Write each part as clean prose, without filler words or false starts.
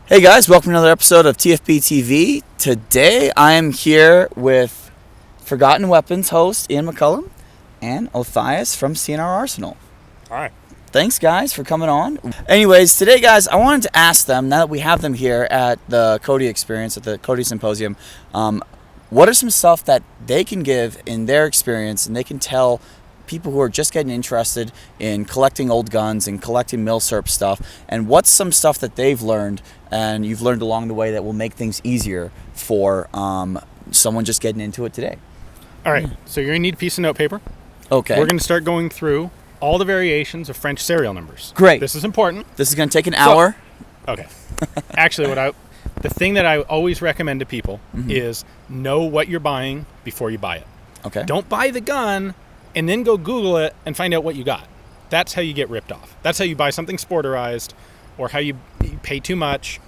Hey guys, welcome to another episode of TFB TV. Today I am here with Forgotten Weapons host Ian McCollum and Othais from C&Rsenal. Hi. Thanks guys for coming on. Anyways, today guys, I wanted to ask them, now that we have them here at the Cody Experience, at the Cody Symposium, what are some stuff that they can give in their experience and they can tell people who are just getting interested in collecting old guns and collecting milsurp stuff, and what's some stuff that they've learned and you've learned along the way that will make things easier for someone just getting into it today? All right, so you're going to need a piece of notepaper. Okay. We're going to start going through all the variations of French serial numbers. Great. This is important. This is going to take an hour. Okay. Actually, the thing that I always recommend to people is know what you're buying before you buy it. Okay. Don't buy the gun and then go Google it and find out what you got. That's how you get ripped off. That's how you buy something sporterized or how you pay too much.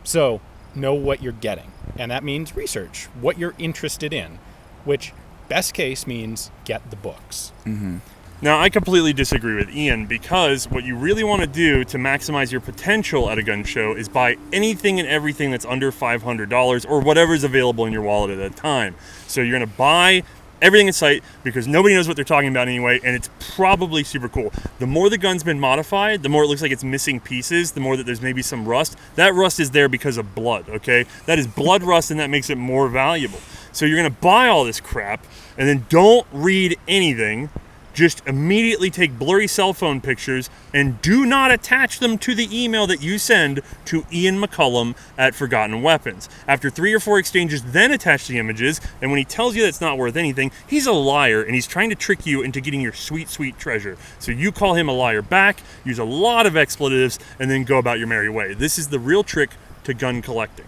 So know what you're getting. And that means research what you're interested in, which best case means get the books. Mm-hmm. Now, I completely disagree with Ian, because what you really want to do to maximize your potential at a gun show is buy anything and everything that's under $500 or whatever's available in your wallet at that time. So you're going to buy everything in sight because nobody knows what they're talking about anyway, and it's probably super cool. The more the gun's been modified, the more it looks like it's missing pieces, the more that there's maybe some rust. That rust is there because of blood, okay? That is blood rust, and that makes it more valuable. So you're going to buy all this crap, and then don't read anything. Just immediately take blurry cell phone pictures and do not attach them to the email that you send to Ian McCollum at Forgotten Weapons. After 3 or 4 exchanges, then attach the images, and when he tells you that's not worth anything, he's a liar and he's trying to trick you into getting your sweet, sweet treasure. So you call him a liar back, use a lot of expletives, and then go about your merry way. This is the real trick to gun collecting.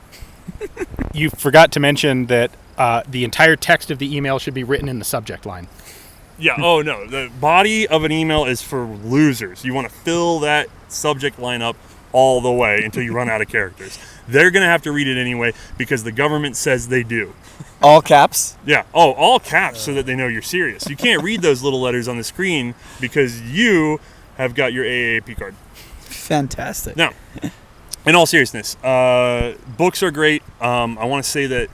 You forgot to mention that the entire text of the email should be written in the subject line. Yeah, oh no, the body of an email is for losers. You want to fill that subject line up all the way until you run out of characters. They're going to have to read it anyway because the government says they do. All caps? Yeah, all caps so that they know you're serious. You can't read those little letters on the screen because you have got your AAP card. Fantastic. Now, in all seriousness, books are great. I want to say that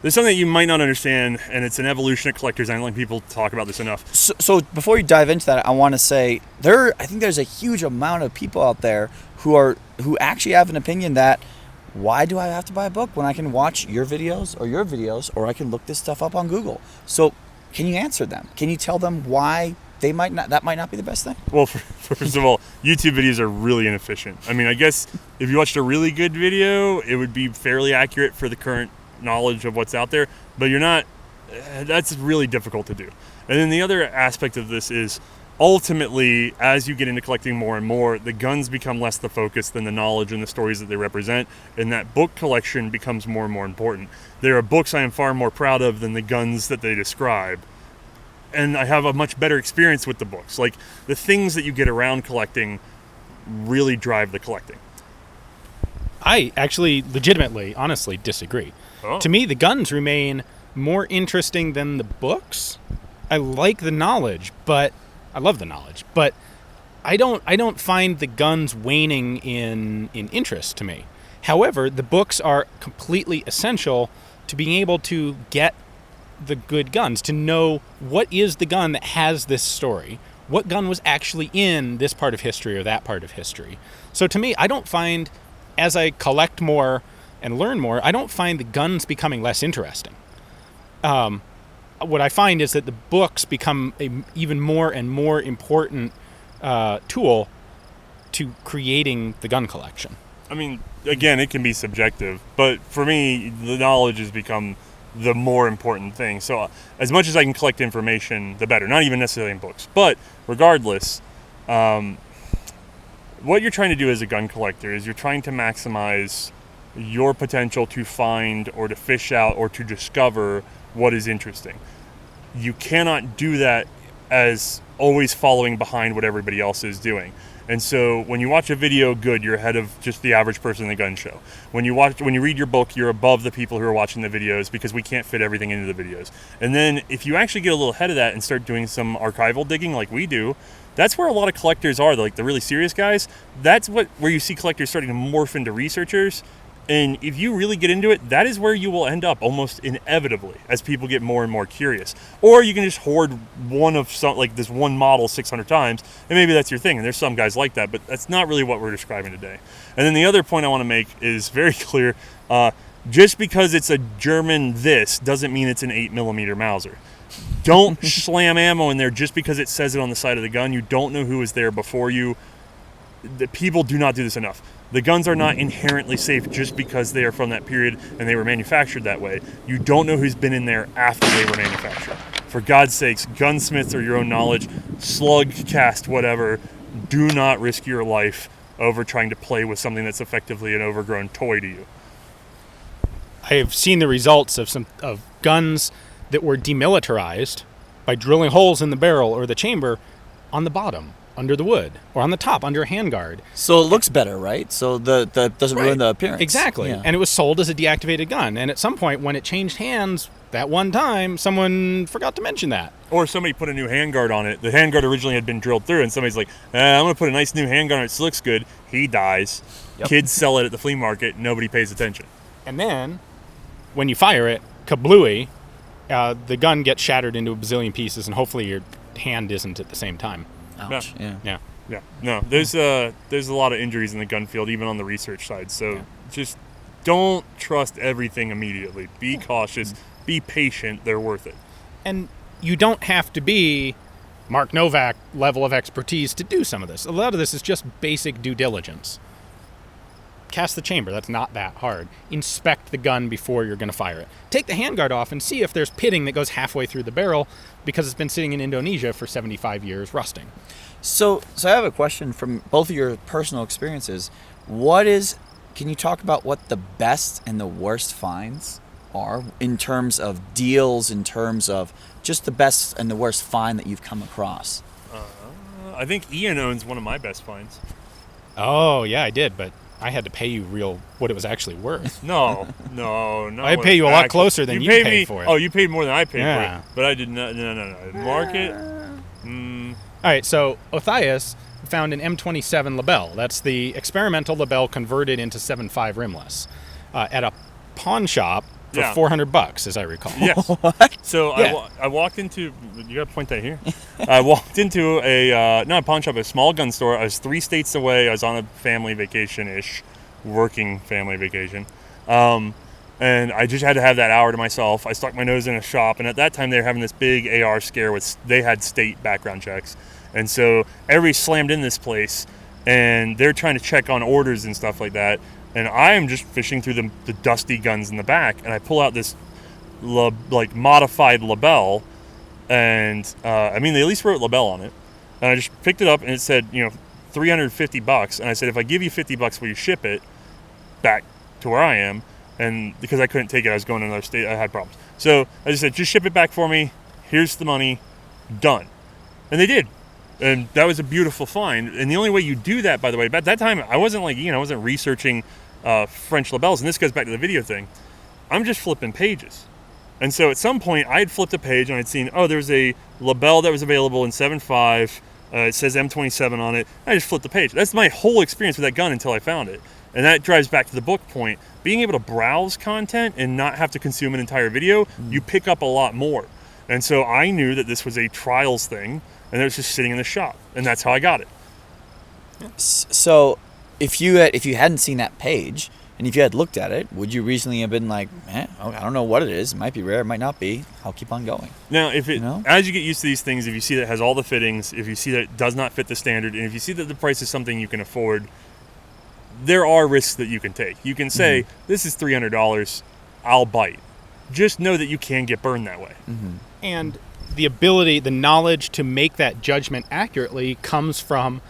there's something that you might not understand, and it's an evolution of collectors. I don't like people talk about this enough. So before you dive into that, I want to say I think there's a huge amount of people out there who actually have an opinion that why do I have to buy a book when I can watch your videos, or I can look this stuff up on Google? So can you answer them? Can you tell them why that might not be the best thing? Well, first of all, YouTube videos are really inefficient. I mean, I guess if you watched a really good video, it would be fairly accurate for the current knowledge of what's out there, but that's really difficult to do. And then the other aspect of this is ultimately, as you get into collecting more and more, the guns become less the focus than the knowledge and the stories that they represent, and that book collection becomes more and more important. There are books I am far more proud of than the guns that they describe, and I have a much better experience with the books. Like, the things that you get around collecting really drive the collecting. I actually legitimately, honestly disagree. Oh. To me, the guns remain more interesting than the books. I like the knowledge, but I love the knowledge, but I don't find the guns waning in interest to me. However, the books are completely essential to being able to get the good guns, to know what is the gun that has this story, what gun was actually in this part of history or that part of history. So to me, I don't find, as I collect more and learn more, I don't find the guns becoming less interesting. What I find is that the books become an even more and more important tool to creating the gun collection. I mean, again, it can be subjective, but for me, the knowledge has become the more important thing. So as much as I can collect information, the better. Not even necessarily in books. But regardless, what you're trying to do as a gun collector is you're trying to maximize your potential to find or to fish out or to discover what is interesting. You cannot do that as always following behind what everybody else is doing. And so when you watch a video, good, you're ahead of just the average person in the gun show. When you read your book, you're above the people who are watching the videos because we can't fit everything into the videos. And then if you actually get a little ahead of that and start doing some archival digging like we do, That's where a lot of collectors are, like the really serious guys. That's where you see collectors starting to morph into researchers. And if you really get into it, that is where you will end up almost inevitably as people get more and more curious. Or you can just hoard this one model 600 times, and maybe that's your thing. And there's some guys like that, but that's not really what we're describing today. And then the other point I want to make is very clear. Just because it's a German this doesn't mean it's an 8mm Mauser. Don't slam ammo in there just because it says it on the side of the gun. You don't know who was there before you. The people do not do this enough. The guns are not inherently safe just because they are from that period and they were manufactured that way. You don't know who's been in there after they were manufactured. For God's sakes, gunsmiths are your own knowledge. Slug, cast, whatever. Do not risk your life over trying to play with something that's effectively an overgrown toy to you. I have seen the results of guns that were demilitarized by drilling holes in the barrel or the chamber on the bottom, under the wood, or on the top, under a handguard. So it looks better, right? So the doesn't ruin the appearance. Exactly. Yeah. And it was sold as a deactivated gun. And at some point, when it changed hands that one time, someone forgot to mention that. Or somebody put a new handguard on it. The handguard originally had been drilled through, and somebody's like, I'm going to put a nice new handguard on it. It looks good. He dies. Yep. Kids sell it at the flea market. Nobody pays attention. And then, when you fire it, kablooey, the gun gets shattered into a bazillion pieces, and hopefully your hand isn't at the same time. Ouch. Yeah. No, there's a lot of injuries in the gun field, even on the research side. So just don't trust everything immediately. Be cautious. Be patient. They're worth it. And you don't have to be Mark Novak level of expertise to do some of this. A lot of this is just basic due diligence. Cast the chamber. That's not that hard. Inspect the gun before you're going to fire it. Take the handguard off and see if there's pitting that goes halfway through the barrel because it's been sitting in Indonesia for 75 years rusting. So I have a question from both of your personal experiences. Can you talk about what the best and the worst finds are in terms of deals, in terms of just the best and the worst find that you've come across? I think Ian owns one of my best finds. Oh, yeah, I did, but I had to pay you what it was actually worth. No. I pay you a lot closer than you paid for it. Oh, you paid more than I paid for it. But I did not. No. Market. All right, so Othais found an M27 Lebel. That's the experimental Lebel converted into 7.5 rimless at a pawn shop for $400, as I recall. Yes. So I walked into. You got to point that here. I walked into not a pawn shop, a small gun store. I was 3 states away. I was on a family vacation-ish, working family vacation. And I just had to have that hour to myself. I stuck my nose in a shop, and at that time they were having this big AR scare they had state background checks. And so everybody slammed in this place, and they're trying to check on orders and stuff like that. And I am just fishing through the dusty guns in the back, and I pull out this modified Lebel, and they at least wrote Lebel on it. And I just picked it up, and it said, $350. And I said, if I give you $50, will you ship it back to where I am? And because I couldn't take it, I was going to another state, I had problems. So I just said, just ship it back for me. Here's the money. Done. And they did. And that was a beautiful find. And the only way you do that, by the way, at that time, I wasn't like Ian, I wasn't researching French Lebels. And this goes back to the video thing. I'm just flipping pages. And so at some point, I had flipped a page and I'd seen, there's a Lebel that was available in 7.5. It says M27 on it. I just flipped the page. That's my whole experience with that gun until I found it. And that drives back to the book point. Being able to browse content and not have to consume an entire video, you pick up a lot more. And so I knew that this was a trials thing, and it was just sitting in the shop. And that's how I got it. So if you hadn't seen that page, and if you had looked at it, would you reasonably have been like, I don't know what it is. It might be rare. It might not be. I'll keep on going. Now, as you get used to these things, if you see that it has all the fittings, if you see that it does not fit the standard, and if you see that the price is something you can afford, there are risks that you can take. You can say, this is $300, I'll bite. Just know that you can get burned that way. Mm-hmm. And the ability, the knowledge to make that judgment accurately comes from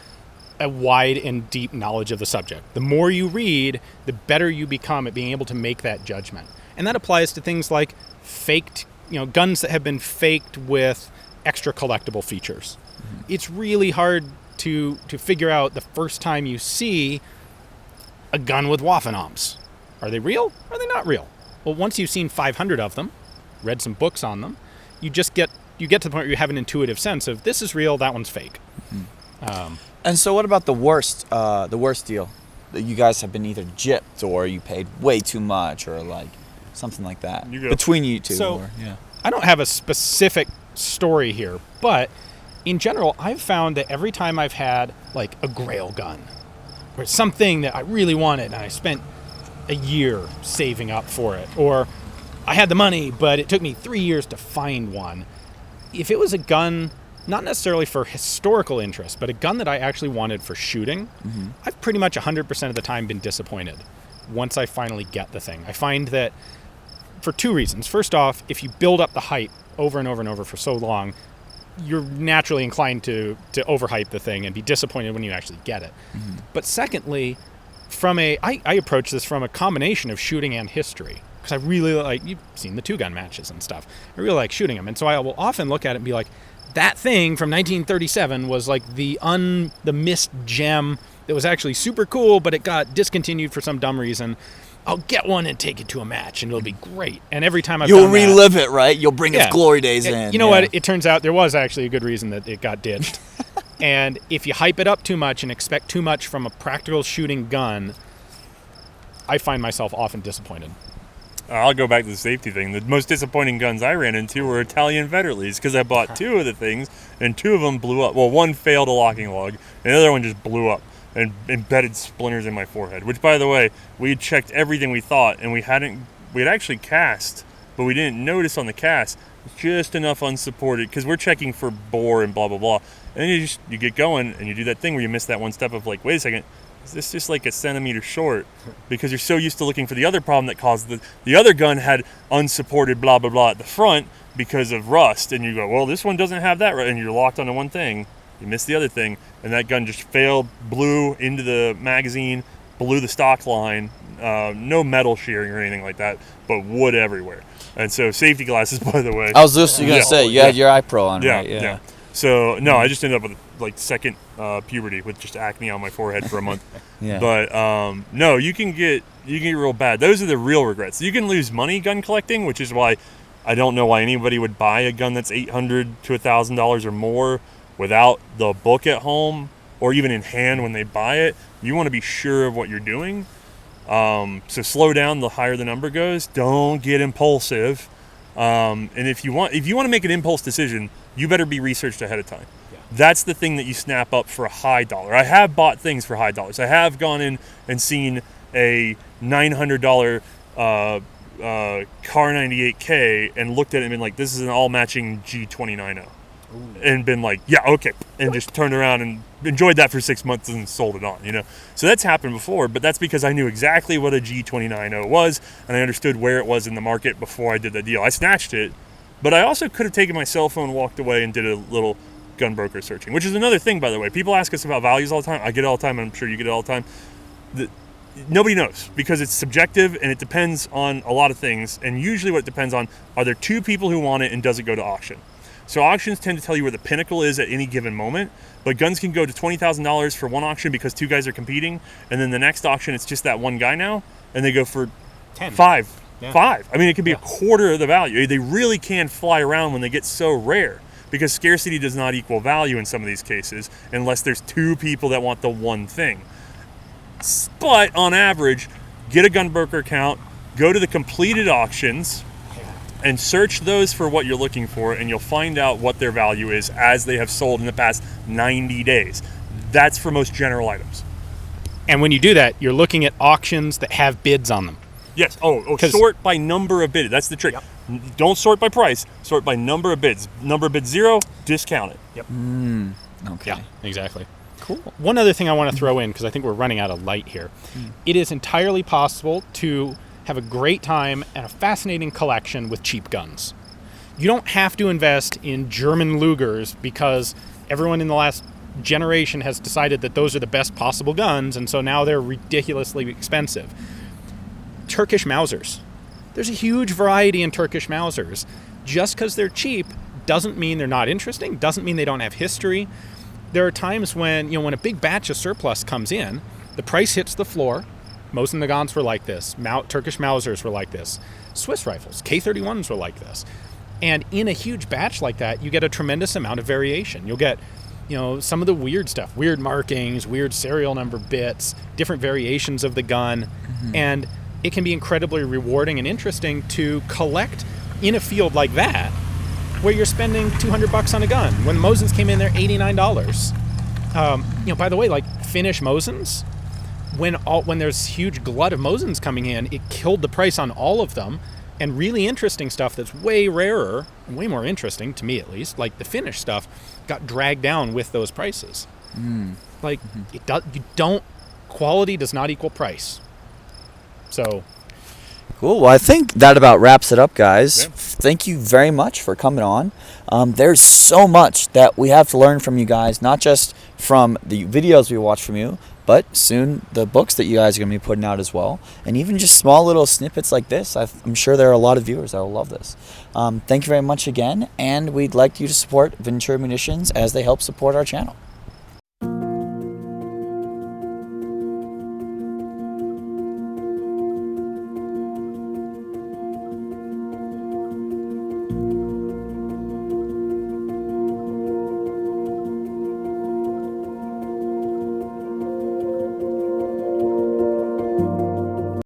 a wide and deep knowledge of the subject. The more you read, the better you become at being able to make that judgment. And that applies to things like faked, guns that have been faked with extra collectible features. Mm-hmm. It's really hard to figure out the first time you see a gun with Waffenoms. Are they real? Are they not real? Well, once you've seen 500 of them, read some books on them, you get to the point where you have an intuitive sense of this is real, that one's fake. And so, what about the worst deal? That you guys have been either gypped or you paid way too much or like something like that between you two. So, I don't have a specific story here, but in general, I've found that every time I've had like a grail gun or something that I really wanted and I spent a year saving up for it, or I had the money, but it took me 3 years to find one. If it was a gun, not necessarily for historical interest, but a gun that I actually wanted for shooting, I've pretty much 100% of the time been disappointed once I finally get the thing. I find that for two reasons. First off, if you build up the hype over and over and over for so long, you're naturally inclined to overhype the thing and be disappointed when you actually get it. But secondly, I approach this from a combination of shooting and history. Because I really like, you've seen the two-gun matches and stuff. I really like shooting them. And so I will often look at it and be like, that thing from 1937 was like the missed gem that was actually super cool, but it got discontinued for some dumb reason. I'll get one and take it to a match, and it'll be great. And every time you'll relive it, right? You'll bring its glory days in. You know what? It turns out there was actually a good reason that it got ditched. And if you hype it up too much and expect too much from a practical shooting gun, I find myself often disappointed. I'll go back to the safety thing. The most disappointing guns I ran into were Italian Federales because I bought two of the things, and two of them blew up. Well, one failed a locking lug, and the other one just blew up and embedded splinters in my forehead. Which, by the way, we had checked everything we thought, and we had actually cast, but we didn't notice on the cast just enough unsupported because we're checking for bore and blah blah blah. And then you get going and you do that thing where you miss that one step of like, wait a second. Is this just like a centimeter short? Because you're so used to looking for the other problem that caused the other gun had unsupported blah, blah, blah at the front because of rust. And you go, well, this one doesn't have that, right? And you're locked onto one thing. You miss the other thing. And that gun just failed, blew into the magazine, blew the stock line. No metal shearing or anything like that, but wood everywhere. And so safety glasses, by the way. I was just going to say, you had your eye pro on, right? Yeah. So, no, I just ended up with like second puberty with just acne on my forehead for a month. But no, you can get real bad. Those are the real regrets. You can lose money gun collecting, which is why I don't know why anybody would buy a gun that's $800 to $1,000 or more without the book at home or even in hand when they buy it. You want to be sure of what you're doing. So slow down the higher the number goes. Don't get impulsive. And if you want to make an impulse decision, you better be researched ahead of time. That's the thing that you snap up for a high dollar. I have bought things for high dollars. I have gone in and seen a $900 Car 98K and looked at it and been like, this is an all-matching G29O. And been like, yeah, okay. And just turned around and enjoyed that for 6 months and sold it on, So that's happened before, but that's because I knew exactly what a G29O was and I understood where it was in the market before I did the deal. I snatched it, but I also could have taken my cell phone, walked away, and did a little gun broker searching, which is another thing, by the way. People ask us about values all the time. I get it all the time, and I'm sure you get it all the time. Nobody knows because it's subjective and it depends on a lot of things. And usually what it depends on, are there two people who want it and does it go to auction? So auctions tend to tell you where the pinnacle is at any given moment, but guns can go to $20,000 for one auction because two guys are competing, and then the next auction it's just that one guy now, and they go for 10. Five. I mean, it could be a quarter of the value. They really can fly around when they get so rare. Because scarcity does not equal value in some of these cases unless there's two people that want the one thing. But on average, get a gun broker account, go to the completed auctions, and search those for what you're looking for, and you'll find out what their value is as they have sold in the past 90 days. That's for most general items. And when you do that, you're looking at auctions that have bids on them. Yes. Sort by number of bids. That's the trick. Yep. Don't sort by price. Sort by number of bids. Number of bids 0, discount it. Yep. Okay. Yeah, exactly. Cool. One other thing I want to throw in, because I think we're running out of light here. It is entirely possible to have a great time and a fascinating collection with cheap guns. You don't have to invest in German Lugers because everyone in the last generation has decided that those are the best possible guns, and so now they're ridiculously expensive. Turkish Mausers. There's a huge variety in Turkish Mausers. Just because they're cheap doesn't mean they're not interesting, doesn't mean they don't have history. There are times when, when a big batch of surplus comes in, the price hits the floor. Mosin Nagants were like this. Turkish Mausers were like this. Swiss rifles, K31s were like this. And in a huge batch like that, you get a tremendous amount of variation. You'll get some of the weird stuff, weird markings, weird serial number bits, different variations of the gun. And it can be incredibly rewarding and interesting to collect in a field like that, where you're spending $200 on a gun. When Mosins came in there, $89. By the way, like Finnish Mosins, when there's huge glut of Mosins coming in, it killed the price on all of them. And really interesting stuff that's way rarer, way more interesting to me at least, like the Finnish stuff, got dragged down with those prices. Quality does not equal price. So Cool. Well, I think that about wraps it up, guys. Yeah. Thank you very much for coming on. There's so much that we have to learn from you guys, not just from the videos we watch from you, but soon the books that you guys are going to be putting out as well. And even just small little snippets like this. I'm sure there are a lot of viewers that will love this. Thank you very much again. And we'd like you to support Ventura Munitions as they help support our channel.